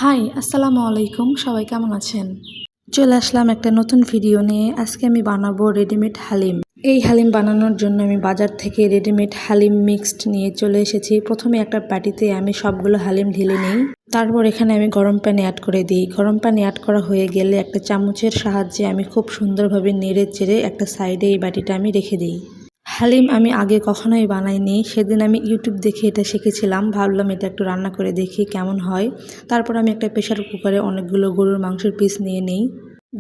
High, আসসালামু আলাইকুম। সবাই কেমন আছেন? চলে আসলাম একটা নতুন ভিডিও নিয়ে। আজকে আমি বানাবো রেডিমেড হালিম। এই হালিম বানানোর জন্য আমি বাজার থেকে রেডিমেড হালিম মিক্সড নিয়ে চলে এসেছি। প্রথমে একটা বাটিতে আমি সবগুলো হালিম ঢেলে নিই। তারপর এখানে আমি গরম পানি অ্যাড করে দিই। গরম পানি অ্যাড করা হয়ে গেলে একটা চামচের সাহায্যে আমি খুব সুন্দরভাবে নেড়ে চেড়ে একটা সাইডে এই বাটিটা আমি রেখে দিই। হালিম আমি আগে কখনোই বানাইনি। সেদিন আমি ইউটিউব দেখে এটা শিখেছিলাম। ভাবলাম এটা একটু রান্না করে দেখি কেমন হয়। তারপর আমি একটা প্রেসার কুকারে অনেকগুলো গরুর মাংসের পিস নিয়ে নিই।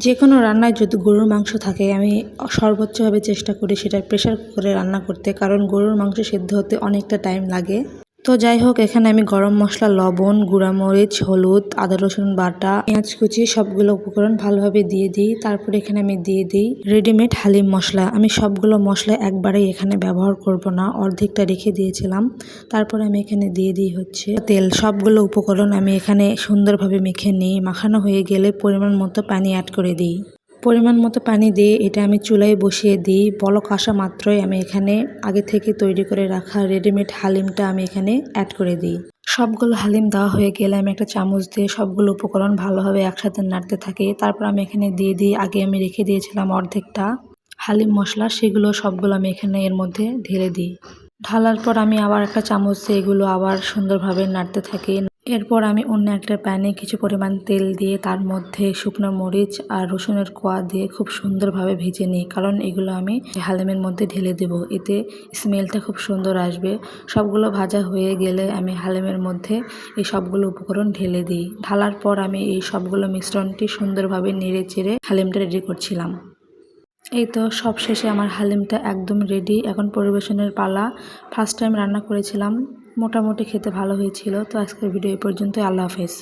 যে কোনো রান্নায় যদি গরুর মাংস থাকে আমি সর্বোচ্চভাবে চেষ্টা করি সেটা প্রেসার কুকারে রান্না করতে, কারণ গরুর মাংস সেদ্ধ হতে অনেকটা টাইম লাগে। তো যাই হোক, এখানে আমি গরম মশলা, লবণ, গুঁড়ামরিচ, হলুদ, আদা রসুন বাটা, পেঁয়াজ কুচি সবগুলো উপকরণ ভালোভাবে দিয়ে দিই। তারপর এখানে আমি দিয়ে দিই রেডিমেড হালিম মশলা। আমি সবগুলো মশলা একবারেই এখানে ব্যবহার করব না, অর্ধেকটা রেখে দিয়েছিলাম। তারপর আমি এখানে দিয়ে দিই হচ্ছে তেল। সবগুলো উপকরণ আমি এখানে সুন্দরভাবে মেখে নিই। মাখানো হয়ে গেলে পরিমাণ মতো পানি অ্যাড করে দিই। পরিমাণ মতো পানি দিয়ে এটা আমি চুলায় বসিয়ে দিই। বলক আসা মাত্রই আমি এখানে আগে থেকে তৈরি করে রাখা রেডিমেড হালিমটা আমি এখানে অ্যাড করে দিই। সবগুলো হালিম দেওয়া হয়ে গেলে আমি একটা চামচ দিয়ে সবগুলো উপকরণ ভালোভাবে একসাথে নাড়তে থাকি। তারপর আমি এখানে দিয়ে দিই আগে আমি রেখে দিয়েছিলাম অর্ধেকটা হালিম মশলা, সেগুলো সবগুলো আমি এখানে এর মধ্যে ঢেলে দিই। ঢালার পর আমি আবার একটা চামচ দিয়ে এগুলো আবার সুন্দরভাবে নাড়তে থাকি। এরপর আমি অন্য একটা প্যানে কিছু পরিমাণ তেল দিয়ে তার মধ্যে শুকনো মরিচ আর রসুনের কোয়া দিয়ে খুব সুন্দরভাবে ভেজে নিই, কারণ এগুলো আমি হালিমের মধ্যে ঢেলে দেব, এতে স্মেলটা খুব সুন্দর আসবে। সবগুলো ভাজা হয়ে গেলে আমি হালিমের মধ্যে এই সবগুলো উপকরণ ঢেলে দিই। ঢালার পর আমি এই সবগুলো মিশ্রণটি সুন্দরভাবে নেড়ে চেড়ে হালিমটা রেডি করছিলাম। এই তো সব শেষে আমার হালিমটা একদম রেডি। এখন পরিবেশনের পালা। ফার্স্ট টাইম রান্না করেছিলাম, মোটামুটি খেতে ভালো হয়েছিল। তো আজকের ভিডিও এই পর্যন্তই। আল্লাহ হাফেজ।